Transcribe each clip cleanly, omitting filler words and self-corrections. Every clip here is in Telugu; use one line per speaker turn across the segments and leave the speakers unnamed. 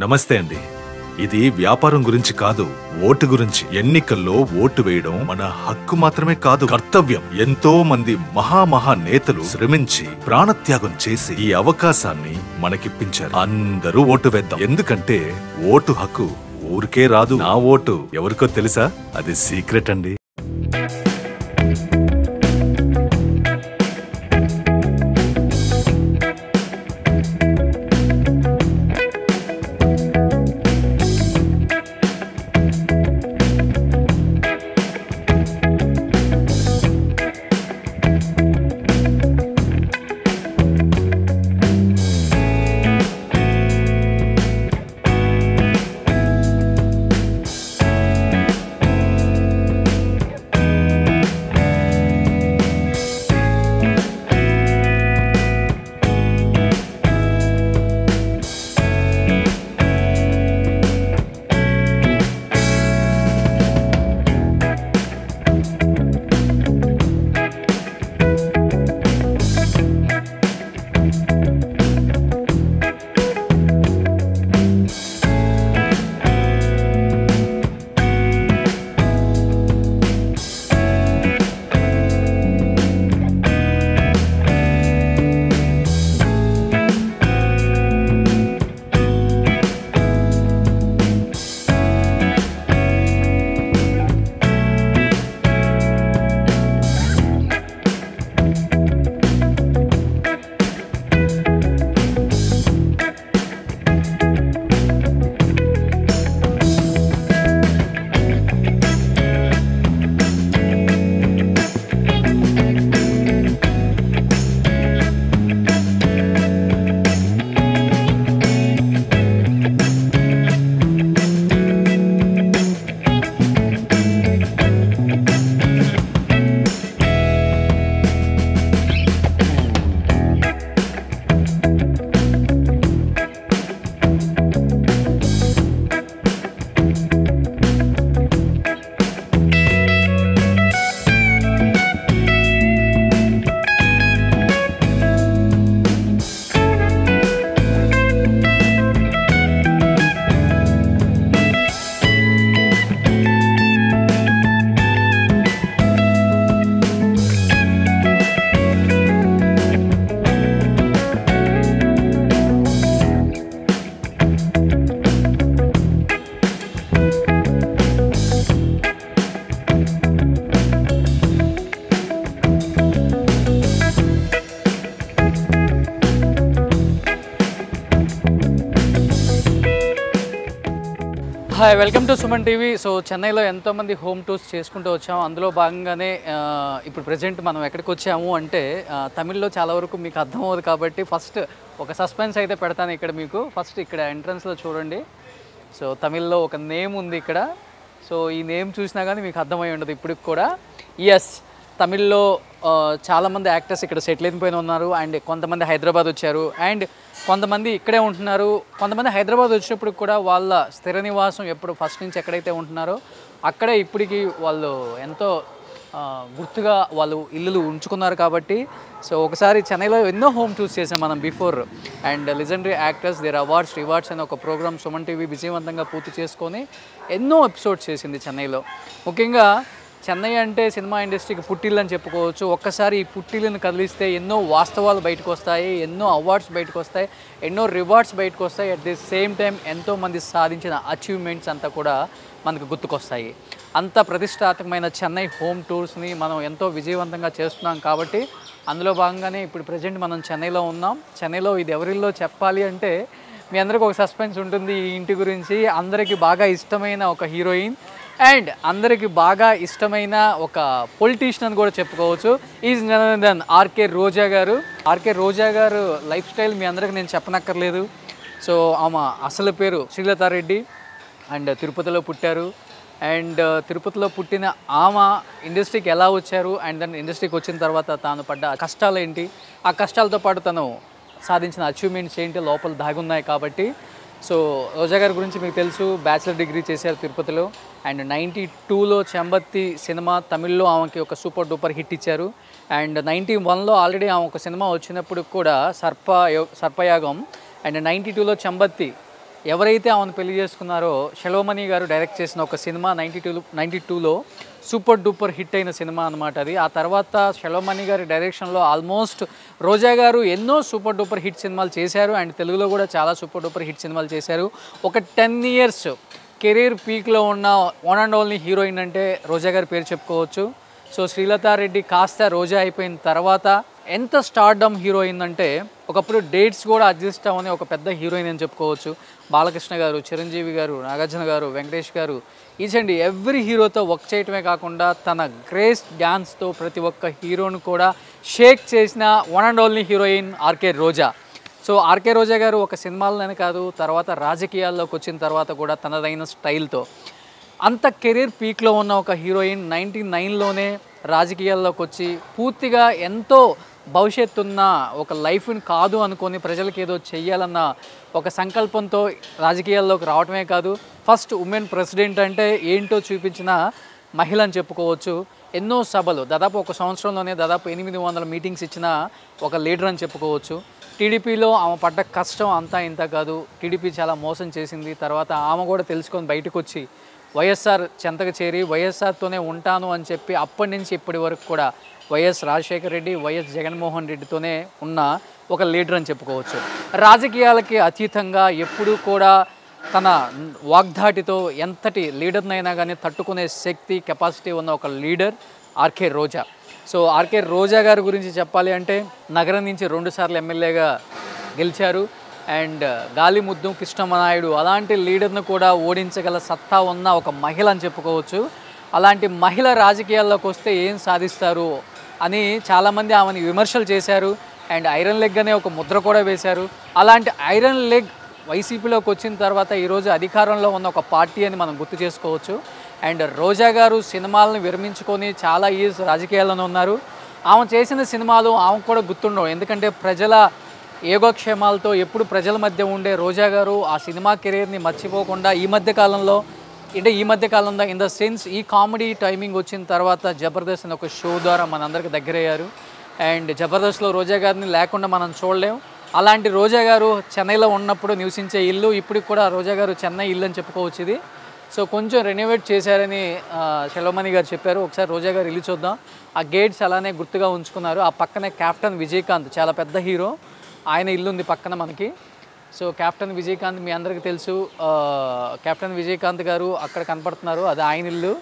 నమస్తే అండి. ఇది వ్యాపారం గురించి కాదు, ఓటు గురించి. ఎన్నికల్లో ఓటు వేయడం మన హక్కు మాత్రమే కాదు, కర్తవ్యం. ఎంతో మంది మహా నేతలు శ్రమించి ప్రాణత్యాగం చేసి ఈ అవకాశాన్ని మనకిప్పించారు. అందరూ ఓటు వేద్దాం. ఎందుకంటే ఓటు హక్కు ఊరికే రాదు. నా ఓటు ఎవరికో తెలుసా? అది సీక్రెట్ అండి.
Hi, welcome to Suman TV. So చెన్నైలో ఎంతోమంది హోమ్ టూర్స్ చేసుకుంటూ వచ్చాము. అందులో భాగంగానే ఇప్పుడు ప్రజెంట్ మనం ఎక్కడికి వచ్చాము అంటే తమిళ్లో చాలా వరకు మీకు అర్థమవుతుంది కాబట్టి ఫస్ట్ ఒక సస్పెన్స్ అయితే పెడతాను ఇక్కడ మీకు. ఫస్ట్ ఇక్కడ ఎంట్రన్స్లో చూడండి. సో తమిళ్లో ఒక నేమ్ ఉంది ఇక్కడ. సో ఈ నేమ్ చూసినా కానీ మీకు అర్థమై ఉండదు ఇప్పటికి కూడా. ఎస్, తమిళ్లో చాలామంది యాక్టర్స్ ఇక్కడ సెటిల్ అయిపోయిన ఉన్నారు. అండ్ కొంతమంది హైదరాబాద్ వచ్చారు, అండ్ కొంతమంది ఇక్కడే ఉంటున్నారు. కొంతమంది హైదరాబాద్ వచ్చినప్పుడు కూడా వాళ్ళ స్థిర నివాసం ఎప్పుడు ఫస్ట్ నుంచి ఎక్కడైతే ఉంటున్నారో అక్కడే ఇప్పటికీ వాళ్ళు ఎంతో గుర్తుగా వాళ్ళు ఇల్లులు ఉంచుకున్నారు కాబట్టి. సో ఒకసారి చెన్నైలో ఎన్నో హోమ్ టూర్స్ చేసాం మనం before. And legendary actors their awards rewards అనే ఒక ప్రోగ్రామ్ సుమన్ టీవీ విజయవంతంగా పూర్తి చేసుకొని ఎన్నో ఎపిసోడ్స్ చేసింది చెన్నైలో. ముఖ్యంగా చెన్నై అంటే సినిమా ఇండస్ట్రీకి పుట్టిల్లు అని చెప్పుకోవచ్చు. ఒక్కసారి ఈ పుట్టిల్లుని కదిలిస్తే ఎన్నో వాస్తవాలు బయటకు వస్తాయి, ఎన్నో అవార్డ్స్ బయటకు వస్తాయి, ఎన్నో రివార్డ్స్ బయటకు వస్తాయి. అట్ ది సేమ్ టైం ఎంతోమంది సాధించిన అచీవ్మెంట్స్ అంతా కూడా మనకు గుర్తుకొస్తాయి. అంత ప్రతిష్టాత్మకమైన చెన్నై హోమ్ టూర్స్ని మనం ఎంతో విజయవంతంగా చేస్తున్నాం కాబట్టి అందులో భాగంగానే ఇప్పుడు ప్రజెంట్ మనం చెన్నైలో ఉన్నాం. చెన్నైలో ఇది ఎవరిల్లో చెప్పాలి అంటే మీ అందరికీ ఒక సస్పెన్స్ ఉంటుంది ఈ ఇంటి గురించి. అందరికీ బాగా ఇష్టమైన ఒక హీరోయిన్ అండ్ అందరికి బాగా ఇష్టమైన ఒక పొలిటీషియన్ అని కూడా చెప్పుకోవచ్చు. Is none then RK Roja గారు. ఆర్కే రోజా గారు లైఫ్ స్టైల్ మీ అందరికి నేను చెప్పనక్కర్లేదు. సో ఆమె అసలు పేరు శ్రీలతారెడ్డి అండ్ తిరుపతిలో పుట్టారు. అండ్ తిరుపతిలో పుట్టిన ఆమె ఇండస్ట్రీకి ఎలా వచ్చారు అండ్ దెన్ ఇండస్ట్రీకి వచ్చిన తర్వాత తాను పడ్డ కష్టాలు ఏంటి, ఆ కష్టాలతో పాటు తను సాధించిన అచీవ్మెంట్స్ ఏంటి లోపల దాగున్నాయి కాబట్టి. సో రోజా గారి గురించి మీకు తెలుసు, బ్యాచిలర్ డిగ్రీ చేశారు తిరుపతిలో. అండ్ 92లో చెంబత్తి సినిమా తమిళ్లో ఆమెకి ఒక సూపర్ డూపర్ హిట్ ఇచ్చారు. అండ్ 91లో ఆల్రెడీ ఆమె ఒక సినిమా వచ్చినప్పుడు కూడా సర్పయాగం. అండ్ 92లో చెంబత్తి ఎవరైతే ఆమెను పెళ్లి చేసుకున్నారో శెల్వమణి గారు డైరెక్ట్ చేసిన ఒక సినిమా 92లో సూపర్ డూపర్ హిట్ అయిన సినిమా అనమాట అది. ఆ తర్వాత శెల్వమణి గారి డైరెక్షన్లో ఆల్మోస్ట్ రోజా గారు ఎన్నో సూపర్ డూపర్ హిట్ సినిమాలు చేశారు అండ్ తెలుగులో కూడా చాలా సూపర్ డూపర్ హిట్ సినిమాలు చేశారు. ఒక 10 years కెరీర్ పీక్లో ఉన్న వన్ అండ్ ఓన్లీ హీరోయిన్ అంటే రోజా గారి పేరు చెప్పుకోవచ్చు. సో శ్రీలతారెడ్డి కాస్త రోజా అయిపోయిన తర్వాత ఎంత స్టార్డమ్ హీరోయిన్ అంటే ఒకప్పుడు డేట్స్ కూడా అడ్జస్ట్ అవ్వని ఒక పెద్ద హీరోయిన్ అని చెప్పుకోవచ్చు. బాలకృష్ణ గారు, చిరంజీవి గారు, నాగార్జున గారు, వెంకటేష్ గారు, ఈచ్ అండ్ ఎవ్రీ హీరోతో వర్క్ చేయటమే కాకుండా తన గ్రేస్ డ్యాన్స్తో ప్రతి ఒక్క హీరోను కూడా షేక్ చేసిన one and only heroine RK Roja. So RK Roja గారు ఒక సినిమాలనే కాదు, తర్వాత రాజకీయాల్లోకి వచ్చిన తర్వాత కూడా తనదైన స్టైల్తో అంత కెరీర్ పీక్లో ఉన్న ఒక హీరోయిన్ 99లోనే రాజకీయాల్లోకి వచ్చి పూర్తిగా ఎంతో భవిష్యత్తు ఉన్న ఒక లైఫ్ని కాదు అనుకొని ప్రజలకు ఏదో చెయ్యాలన్న ఒక సంకల్పంతో రాజకీయాల్లోకి రావటమే కాదు, ఫస్ట్ ఉమెన్ ప్రెసిడెంట్ అంటే ఏంటో చూపించిన మహిళ అని చెప్పుకోవచ్చు. ఎన్నో సభలు దాదాపు ఒక సంవత్సరంలోనే దాదాపు 800 మీటింగ్స్ ఇచ్చిన ఒక లీడర్ అని చెప్పుకోవచ్చు. టీడీపీలో ఆమె పడ్డ కష్టం అంతా ఇంత కాదు, టీడీపీ చాలా మోసం చేసింది. తర్వాత ఆమె కూడా తెలుసుకొని బయటకు వచ్చి వైఎస్ఆర్ చెంతకు చేరి వైఎస్ఆర్తోనే ఉంటాను అని చెప్పి అప్పటి నుంచి ఇప్పటి వరకు కూడా వైఎస్ రాజశేఖర రెడ్డి, వైఎస్ జగన్మోహన్ రెడ్డితోనే ఉన్న ఒక లీడర్ అని చెప్పుకోవచ్చు. రాజకీయాలకి అతీతంగా ఎప్పుడూ కూడా తన వాగ్దాటితో ఎంతటి లీడర్నైనా కానీ తట్టుకునే శక్తి, కెపాసిటీ ఉన్న ఒక leader RK Roja. So RK రోజా గారి గురించి చెప్పాలి అంటే నగరం నుంచి 2 సార్లు ఎమ్మెల్యేగా గెలిచారు అండ్ గాలిముద్దు కృష్ణమనాయుడు అలాంటి లీడర్ను కూడా ఓడించగల సత్తా ఉన్న ఒక మహిళ అని చెప్పుకోవచ్చు. అలాంటి మహిళ రాజకీయాల్లోకి వస్తే ఏం సాధిస్తారు అని చాలామంది ఆమెను విమర్శలు చేశారు అండ్ ఐరన్ లెగ్ అనే ఒక ముద్ర కూడా వేశారు. అలాంటి ఐరన్ లెగ్ వైసీపీలోకి వచ్చిన తర్వాత ఈరోజు అధికారంలో ఉన్న ఒక పార్టీ అని మనం గుర్తు చేసుకోవచ్చు. అండ్ రోజా గారు సినిమాలను విరమించుకొని చాలా ఇయర్స్ రాజకీయాల్లోనే ఉన్నారు. ఆమె చేసిన సినిమాలు ఆమెకు కూడా గుర్తుండవు, ఎందుకంటే ప్రజల యోగక్షేమాలతో ఎప్పుడు ప్రజల మధ్య ఉండే రోజా గారు ఆ సినిమా కెరీర్ని మర్చిపోకుండా ఈ మధ్య కాలంలో ఇన్ ద సెన్స్ ఈ కామెడీ టైమింగ్ వచ్చిన తర్వాత జబర్దస్త్ అనే ఒక షో ద్వారా మనందరికి దగ్గరయ్యారు. అండ్ జబర్దస్త్లో రోజా గారిని లేకుండా మనం చూడలేం. అలాంటి రోజా గారు చెన్నైలో ఉన్నప్పుడు నివసించే ఇల్లు ఇప్పటికి కూడా రోజా గారు చెన్నై ఇల్లు అని చెప్పుకోవచ్చు ఇది. సో కొంచెం రెనోవేట్ చేశారని శెల్వమణి గారు చెప్పారు. ఒకసారి రోజా గారు ఇల్లు చూద్దాం. ఆ గేట్స్ అలానే గుర్తుగా ఉంచుకున్నారు. ఆ పక్కనే కెప్టెన్ విజయకాంత్ చాలా పెద్ద హీరో, ఆయన ఇల్లు ఉంది పక్కన మనకి. సో కెప్టెన్ విజయకాంత్ మీ అందరికీ తెలుసు, కెప్టెన్ విజయకాంత్ గారు అక్కడ కనపడుతున్నారు, అది ఆయన ఇల్లు.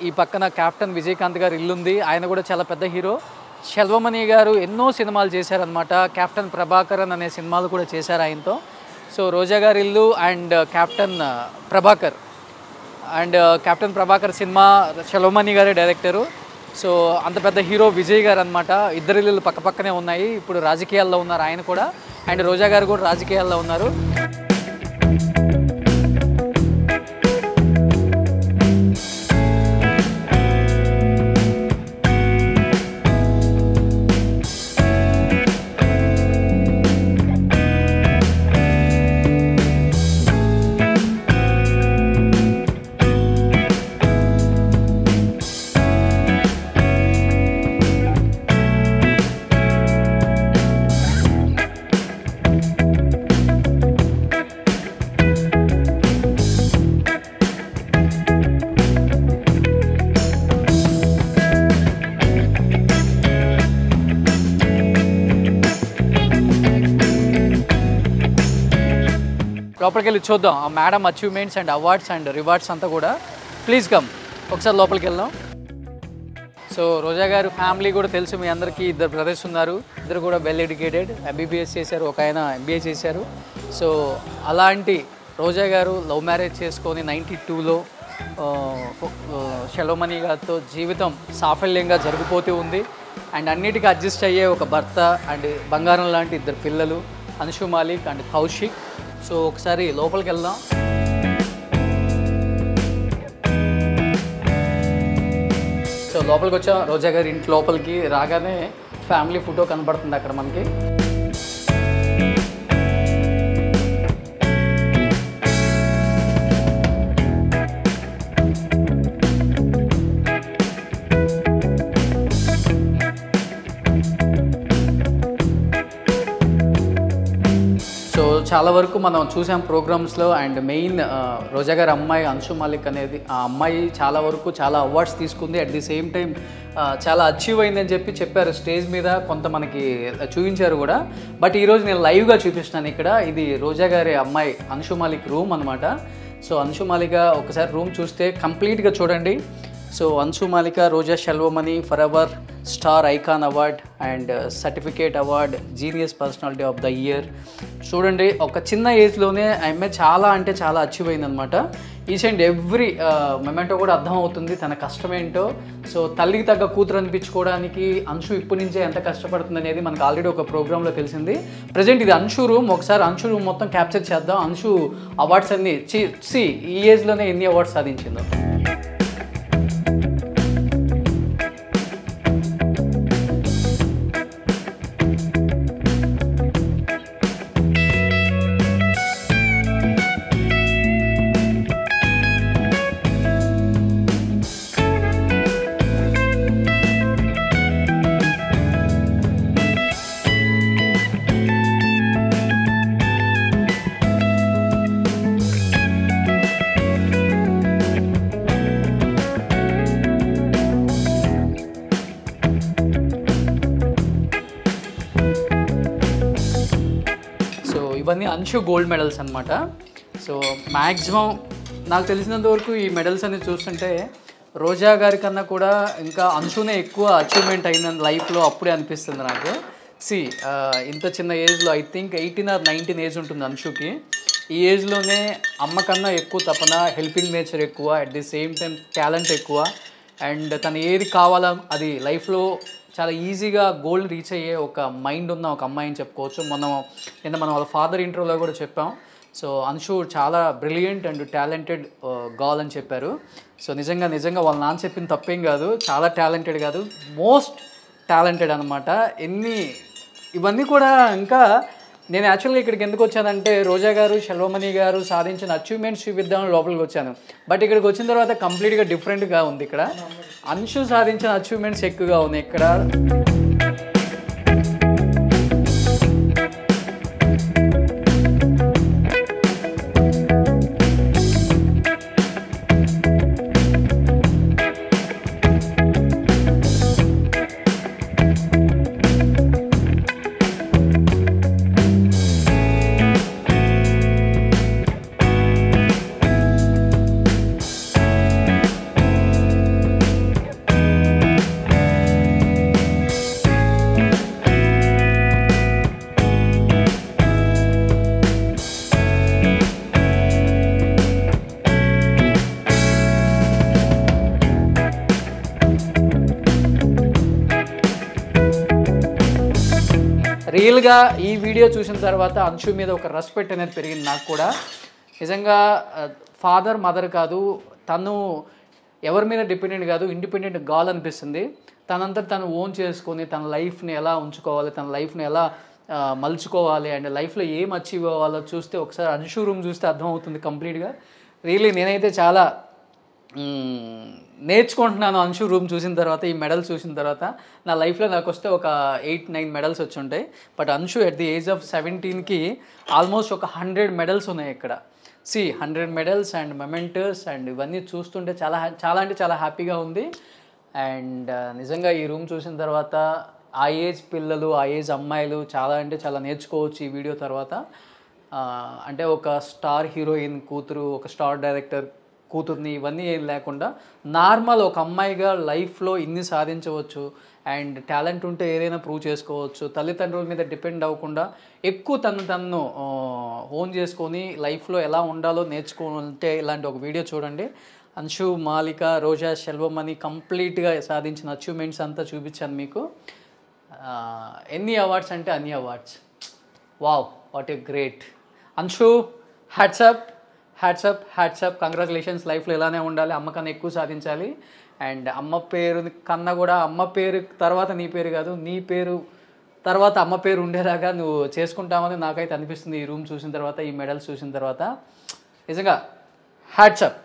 ఈ పక్కన కెప్టెన్ విజయకాంత్ గారు ఇల్లుంది, ఆయన కూడా చాలా పెద్ద హీరో. శెల్వమణి గారు ఎన్నో సినిమాలు చేశారనమాట. కెప్టెన్ ప్రభాకరన్ అనే సినిమాలు కూడా చేశారు ఆయనతో. సో రోజా గారి ఇల్లు అండ్ కెప్టెన్ ప్రభాకర్ సినిమా శెల్వమణి గారే డైరెక్టరు. సో అంత పెద్ద హీరో విజయ్ గారు అనమాట. ఇద్దరు ఇల్లు పక్క పక్కనే ఉన్నాయి. ఇప్పుడు రాజకీయాల్లో ఉన్నారు ఆయన కూడా, అండ్ రోజా గారు కూడా రాజకీయాల్లో ఉన్నారు. లోపలికి వెళ్ళి చూద్దాం ఆ madam achievements and awards and rewards అంతా కూడా. ప్లీజ్ కమ్, ఒకసారి లోపలికి వెళ్దాం. సో రోజా గారు ఫ్యామిలీ కూడా తెలుసు మీ అందరికీ. 2 బ్రదర్స్ ఉన్నారు, ఇద్దరు కూడా వెల్ ఎడ్యుకేటెడ్, ఎంబీబీఎస్ చేశారు, ఒక ఆయన ఎంబీఏ చేశారు. సో అలాంటి రోజా గారు లవ్ మ్యారేజ్ చేసుకొని 92లో శెల్వమణి గారితో జీవితం సాఫల్యంగా జరిగిపోతూ ఉంది. అండ్ అన్నిటికీ అడ్జస్ట్ అయ్యే ఒక భర్త అండ్ బంగారం లాంటి 2 పిల్లలు, అన్షు మాలిక్ అండ్ కౌశిక్. సో ఒకసారి లోపలికి వెళ్దాం. సో లోపలికి వచ్చాం రోజా గారి ఇంటి లోపలికి. రాగానే ఫ్యామిలీ ఫోటో కనబడుతుంది అక్కడ మనకి. చాలా వరకు మనం చూసాం ప్రోగ్రామ్స్లో. అండ్ మెయిన్ రోజా గారి అమ్మాయి అంశు మాలిక్ అనేది, ఆ అమ్మాయి చాలా వరకు చాలా అవార్డ్స్ తీసుకుంది. అట్ ది సేమ్ టైం చాలా అచీవ్ అయిందని చెప్పారు స్టేజ్ మీద, కొంత మనకి చూపించారు కూడా. బట్ ఈరోజు నేను లైవ్గా చూపిస్తున్నాను ఇక్కడ. ఇది రోజా గారి అమ్మాయి అంశు మాలిక్ రూమ్ అనమాట. సో అంశు మాలిక ఒకసారి రూమ్ చూస్తే కంప్లీట్గా చూడండి. So Anshu Malika Roja Selvamani forever star icon award and certificate award, genius personality of the year. చూడండి, ఒక చిన్న ఏజ్లోనే ఆమె చాలా అంటే చాలా అచీవ్ అయిందనమాట. ఈచ్ అండ్ ఎవ్రీ మొమెంటో కూడా అర్థమవుతుంది తన కష్టం ఏంటో. సో తల్లికి తగ్గ కూతురు అనిపించుకోవడానికి అంశు ఇప్పటి నుంచే ఎంత కష్టపడుతుంది అనేది మనకు ఆల్రెడీ ఒక ప్రోగ్రాంలో తెలిసింది. ప్రజెంట్ ఇది అంశు రూమ్. ఒకసారి అంశు రూమ్ మొత్తం క్యాప్చర్ చేద్దాం. అంశు అవార్డ్స్ అన్ని ఈ ఏజ్లోనే ఎన్ని అవార్డ్స్ సాధించిందో. ఇవన్నీ అంశు గోల్డ్ మెడల్స్ అనమాట. సో మ్యాక్సిమం నాకు తెలిసినంత వరకు ఈ మెడల్స్ అనేది చూస్తుంటే రోజా గారి కన్నా కూడా ఇంకా అంశునే ఎక్కువ అచీవ్మెంట్ అయిందని లైఫ్లో అప్పుడే అనిపిస్తుంది నాకు. ఇంత చిన్న ఏజ్లో ఐ థింక్ 18 or 19 ఏజ్ ఉంటుంది అంశుకి. ఈ ఏజ్లోనే అమ్మ కన్నా ఎక్కువ తపన, హెల్పింగ్ నేచర్ ఎక్కువ, at the same time talent ఎక్కువ. అండ్ తను ఏది కావాలో అది లైఫ్లో చాలా ఈజీగా గోల్ రీచ్ అయ్యే ఒక మైండ్ ఉన్న ఒక అమ్మాయి అని చెప్పుకోవచ్చు. మనం వాళ్ళ ఫాదర్ ఇంటర్వ్యూలో కూడా చెప్పాం. సో అంశు చాలా బ్రిలియంట్ అండ్ టాలెంటెడ్ గర్ల్ అని చెప్పారు. సో నిజంగా వాళ్ళ నాన్న చెప్పింది తప్పేం కాదు, చాలా టాలెంటెడ్ కాదు, మోస్ట్ టాలెంటెడ్ అనమాట. ఇవన్నీ కూడా ఇంకా నేను యాక్చువల్గా ఇక్కడికి ఎందుకు వచ్చానంటే రోజా గారు, షెల్వమణి గారు సాధించిన అచీవ్మెంట్స్ చూపిద్దామని లోపలికి వచ్చాను. బట్ ఇక్కడికి వచ్చిన తర్వాత కంప్లీట్గా డిఫరెంట్గా ఉంది. ఇక్కడ అంశు సాధించిన అచీవ్మెంట్స్ ఎక్కువగా ఉన్నాయి ఇక్కడ. రియల్గా ఈ వీడియో చూసిన తర్వాత అంశు మీద ఒక రెస్పెక్ట్ అనేది పెరిగింది నాకు కూడా. నిజంగా ఫాదర్ మదర్ కాదు, తను ఎవరి మీద డిపెండెంట్ కాదు, ఇండిపెండెంట్ గర్ల్ అనిపిస్తుంది. తనంతా తను ఓన్ చేసుకొని తన లైఫ్ని ఎలా ఉంచుకోవాలి, తన లైఫ్ని ఎలా మలుచుకోవాలి అండ్ లైఫ్లో ఏం అచీవ్ అవ్వాలో చూస్తే ఒకసారి అంశు రూమ్ చూస్తే అర్థమవుతుంది కంప్లీట్గా. రియల్లీ నేనైతే చాలా నేర్చుకుంటున్నాను అంశు రూమ్ చూసిన తర్వాత, ఈ మెడల్స్ చూసిన తర్వాత. నా లైఫ్లో నాకు వస్తే ఒక 8-9 మెడల్స్ వచ్చి ఉంటాయి. But Anshu at the age of 17కి ఆల్మోస్ట్ ఒక 100 మెడల్స్ ఉన్నాయి ఇక్కడ. 100 మెడల్స్ అండ్ మెమెంటర్స్ అండ్ ఇవన్నీ చూస్తుంటే చాలా అంటే చాలా హ్యాపీగా ఉంది. అండ్ నిజంగా ఈ రూమ్ చూసిన తర్వాత ఆ ఏజ్ పిల్లలు, ఆ ఏజ్ అమ్మాయిలు చాలా అంటే చాలా నేర్చుకోవచ్చు ఈ వీడియో తర్వాత. అంటే ఒక స్టార్ హీరోయిన్ కూతురు, ఒక స్టార్ డైరెక్టర్ కూతుర్ని, ఇవన్నీ ఏం లేకుండా నార్మల్ ఒక అమ్మాయిగా లైఫ్లో ఇన్ని సాధించవచ్చు అండ్ టాలెంట్ ఉంటే ఏదైనా ప్రూవ్ చేసుకోవచ్చు. తల్లిదండ్రుల మీద డిపెండ్ అవ్వకుండా ఎక్కువ తను ఓన్ చేసుకొని లైఫ్లో ఎలా ఉండాలో నేర్చుకుంటే ఇలాంటి ఒక వీడియో చూడండి. అంశు మాలిక, రోజా షెల్వమణి కంప్లీట్గా సాధించిన అచీవ్మెంట్స్ అంతా చూపించాను మీకు. ఎన్ని అవార్డ్స్ అంటే అన్ని awards. Wow, what a great. Anshu, hats off. Congratulations. లైఫ్లో ఇలానే ఉండాలి, అమ్మ కన్నా ఎక్కువ సాధించాలి. అండ్ అమ్మ పేరు కన్నా కూడా అమ్మ పేరు తర్వాత నీ పేరు కాదు, నీ పేరు తర్వాత అమ్మ పేరు ఉండేలాగా నువ్వు చేసుకుంటామని నాకైతే అనిపిస్తుంది ఈ రూమ్ చూసిన తర్వాత, ఈ మెడల్స్ చూసిన తర్వాత. నిజంగా హ్యాట్సప్.